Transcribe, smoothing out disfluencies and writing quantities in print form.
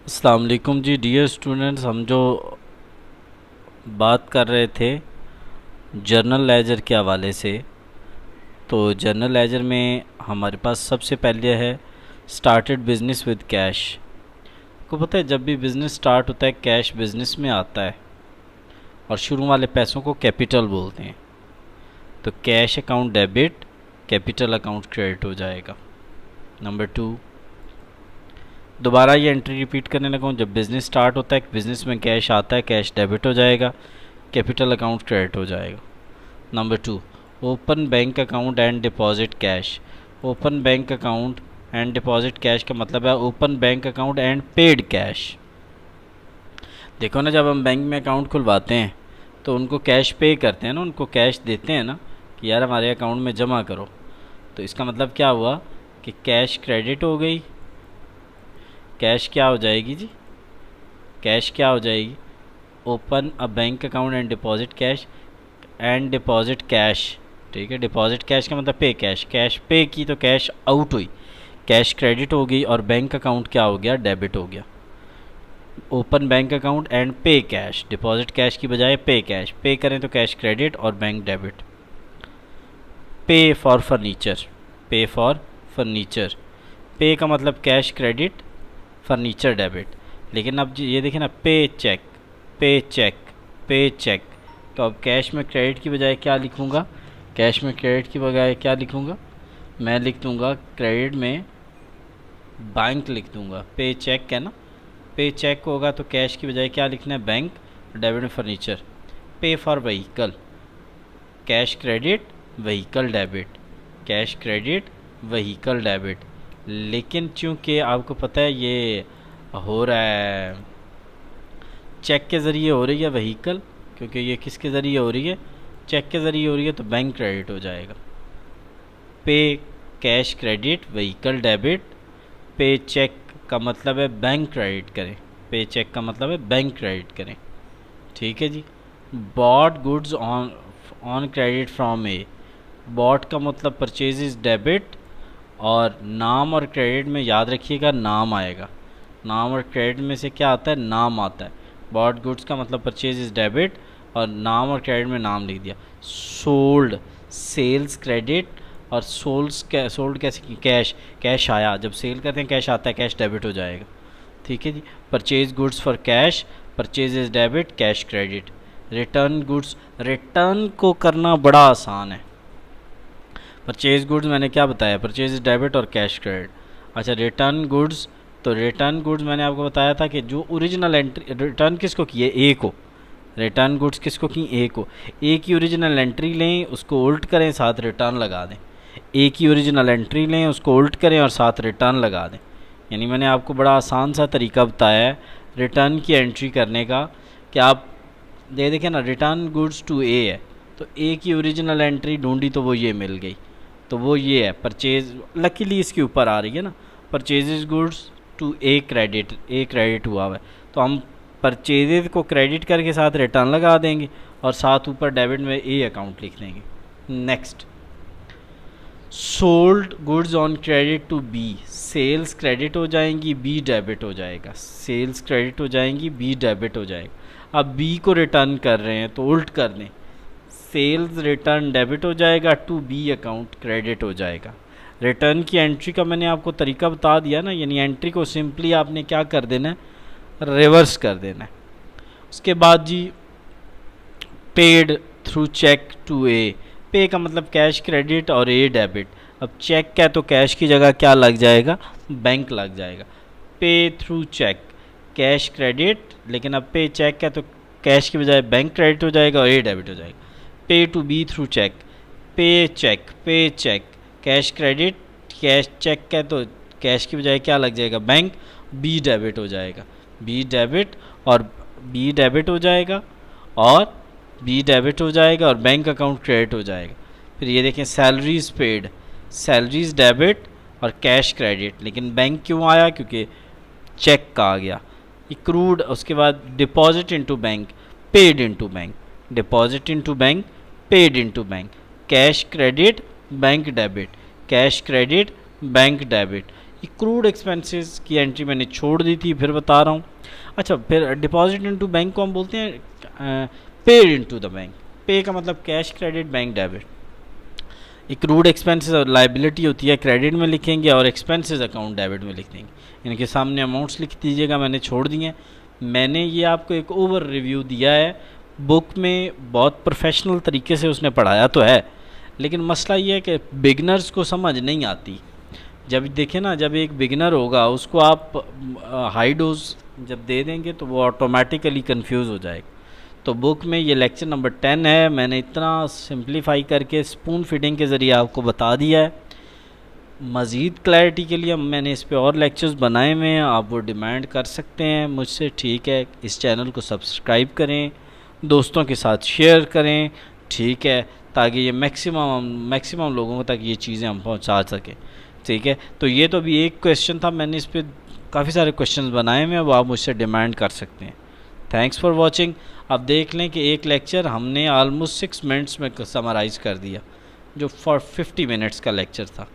अस्सलाम वालेकुम जी dear students. हम जो बात कर रहे थे जर्नल लेजर के हवाले से, तो जर्नल लेजर में हमारे पास सबसे पहले है स्टार्टेड बिजनेस विद कैश। को पता है जब भी बिज़नेस स्टार्ट होता है कैश बिज़नेस में आता है और शुरू वाले पैसों को कैपिटल बोलते हैं। तो cash account debit, capital account credit हो जाएगा। नंबर 2, दोबारा ये एंट्री रिपीट करने लगा हूँ। जब बिज़नेस स्टार्ट होता है बिज़नेस में कैश आता है, कैश डेबिट हो जाएगा, कैपिटल अकाउंट क्रेडिट हो जाएगा। Number 2, open bank account and deposit cash. Open bank account and deposit cash का मतलब है open bank account and paid cash. देखो ना, जब हम बैंक में अकाउंट खुलवाते हैं तो उनको कैश पे करते हैं ना, उनको कैश देते हैं ना कि यार हमारे अकाउंट में जमा करो। तो इसका मतलब क्या हुआ कि कैश क्रेडिट हो गई। कैश क्या हो जाएगी जी? कैश क्या हो जाएगी? Open a bank account and deposit cash and deposit cash. ठीक है, डिपॉजिट कैश का मतलब पे कैश। कैश पे की तो कैश आउट हुई, कैश क्रेडिट हो गई और बैंक अकाउंट क्या हो गया? डेबिट हो गया। ओपन बैंक अकाउंट एंड पे कैश, डिपॉजिट कैश की बजाय पे कैश। पे करें तो कैश क्रेडिट और बैंक डेबिट। पे फॉर फर्नीचर, पे फॉर फर्नीचर। पे का मतलब कैश क्रेडिट, फर्नीचर डेबिट। लेकिन अब ये देखें ना, पे cheque, pay cheque, pay check. तो अब कैश में क्रेडिट की बजाय क्या लिखूँगा? कैश में क्रेडिट की बजाय क्या लिखूँगा? मैं लिख दूँगा क्रेडिट में बैंक लिख दूँगा। पे चेक है ना, पे चेक होगा तो कैश की बजाय क्या लिखना है? बैंक। डेबिट में फर्नीचर। पे for vehicle, cash credit, vehicle debit. Cash credit, vehicle debit. लेकिन चूँकि आपको पता है ये हो रहा है चेक के ज़रिए हो रही है व्हीकल, क्योंकि ये किसके ज़रिए हो रही है? चेक के ज़रिए हो रही है, तो बैंक क्रेडिट हो जाएगा। पे कैश क्रेडिट, व्हीकल डेबिट। पे चेक का मतलब है बैंक क्रेडिट करें। पे चेक का मतलब है बैंक क्रेडिट करें। ठीक है जी। Bought goods on on credit from A. Bought का मतलब परचेज इज डेबिट, और नाम और क्रेडिट में याद रखिएगा नाम आएगा। नाम और क्रेडिट में से क्या आता है? नाम आता है। बॉट गुड्स का मतलब परचेज इज डेबिट और नाम और क्रेडिट में नाम लिख दिया। सोल्ड, सेल्स क्रेडिट, और सोल्ड कैसे? कैश, कैश आया। जब सेल करते हैं कैश आता है, कैश डेबिट हो जाएगा। ठीक है जी। Purchase goods for cash, purchase is debit, cash credit. Return goods, return को करना बड़ा आसान है। परचेज गुड्स मैंने क्या बताया? परचेज इज डेबिट और कैश क्रेडिट। अच्छा, रिटर्न गुड्स, तो रिटर्न गुड्स मैंने आपको बताया था कि जो ओरिजिनल एंट्री, रिटर्न किसको किए? ए को। रिटर्न गुड्स किसको की? ए को। ए की ओरिजिनल एंट्री लें, उसको उल्ट करें, साथ रिटर्न लगा दें। ए की ओरिजिनल एंट्री लें, उसको उल्ट करें और साथ रिटर्न लगा दें। यानी मैंने आपको बड़ा आसान सा तरीका बताया है रिटर्न की एंट्री करने का, कि आप दे देखें ना, रिटर्न गुड्स टू ए है, तो ए की ओरिजिनल एंट्री ढूंढी तो वो ये मिल गई, तो वो ये है परचेज। लकीली इसके ऊपर आ रही है ना, purchases goods to A credit, A credit हुआ हुआ है, तो हम परचेजेज को क्रेडिट करके साथ रिटर्न लगा देंगे और साथ ऊपर डेबिट में ए अकाउंट लिख देंगे। Next, sold goods on credit to B. Sales credit हो जाएंगी, बी डेबिट हो जाएगा। सेल्स क्रेडिट हो जाएंगी, बी डेबिट हो जाएगा। अब बी को रिटर्न कर रहे हैं तो उल्ट कर दें, सेल्स रिटर्न डेबिट हो जाएगा, टू बी अकाउंट क्रेडिट हो जाएगा। रिटर्न की एंट्री का मैंने आपको तरीका बता दिया ना, यानी एंट्री को सिंपली आपने क्या कर देना है? रिवर्स कर देना है। उसके बाद जी, पेड थ्रू चेक टू ए। पे का मतलब कैश क्रेडिट और ए डेबिट। अब चेक का तो कैश की जगह क्या लग जाएगा? बैंक लग जाएगा। पे थ्रू चेक, कैश क्रेडिट, लेकिन अब पे चेक का तो कैश की बजाय बैंक क्रेडिट हो जाएगा और ए डेबिट हो जाएगा। Pay to B through cheque, pay cheque, pay cheque, cash credit, cash cheque का तो कैश की बजाय क्या लग जाएगा? बैंक। बी डेबिट हो जाएगा, बी डेबिट, और बी डेबिट हो जाएगा और बी डेबिट हो जाएगा और बैंक अकाउंट क्रेडिट हो जाएगा। फिर ये देखें, सैलरीज पेड, सैलरीज डेबिट और कैश क्रेडिट, लेकिन बैंक क्यों आया? क्योंकि चेक का आ गया। इक्रूड, उसके बाद deposit into bank, paid into bank, deposit into bank, paid into bank, cash credit, bank debit, cash credit, bank debit. Accrued expenses की एंट्री मैंने छोड़ दी थी, फिर बता रहा हूँ। अच्छा, फिर डिपॉजिट इनटू बैंक को हम बोलते हैं पेड इनटू द बैंक। पे का मतलब cash, credit, bank debit. Accrued expenses और लाइबिलिटी होती है क्रेडिट में लिखेंगे, और एक्सपेंसेस अकाउंट डेबिट में लिख देंगे। इनके सामने अमाउंट्स लिख दीजिएगा, मैंने छोड़ दिए हैं। मैंने ये आपको एक ओवर रिव्यू दिया है, बुक में बहुत प्रोफेशनल तरीके से उसने पढ़ाया तो है, लेकिन मसला ये है कि बिगनर्स को समझ नहीं आती। जब देखें ना, जब एक बिगनर होगा उसको आप हाई डोज जब दे देंगे तो वो ऑटोमेटिकली कंफ्यूज हो जाएगा। तो बुक में ये लेक्चर नंबर 10 है, मैंने इतना सिंप्लीफाई करके स्पून फीडिंग के ज़रिए आपको बता दिया है। मज़ीद क्लैरिटी के लिए मैंने इस पे और लेक्चर्स बनाए हुए हैं, आप वो डिमांड कर सकते हैं मुझसे, ठीक है। इस चैनल को सब्सक्राइब करें, दोस्तों के साथ शेयर करें, ठीक है, ताकि ये मैक्सिमम लोगों तक ये चीज़ें हम पहुंचा सकें, ठीक है। तो ये तो अभी एक क्वेश्चन था, मैंने इस पर काफ़ी सारे क्वेश्चंस बनाए हुए हैं, वो आप मुझसे डिमांड कर सकते हैं। Thanks for watching. अब देख लें कि एक लेक्चर हमने ऑलमोस्ट 6 मिनट्स में समराइज़ कर दिया, जो फॉर 50 मिनट्स का लेक्चर था।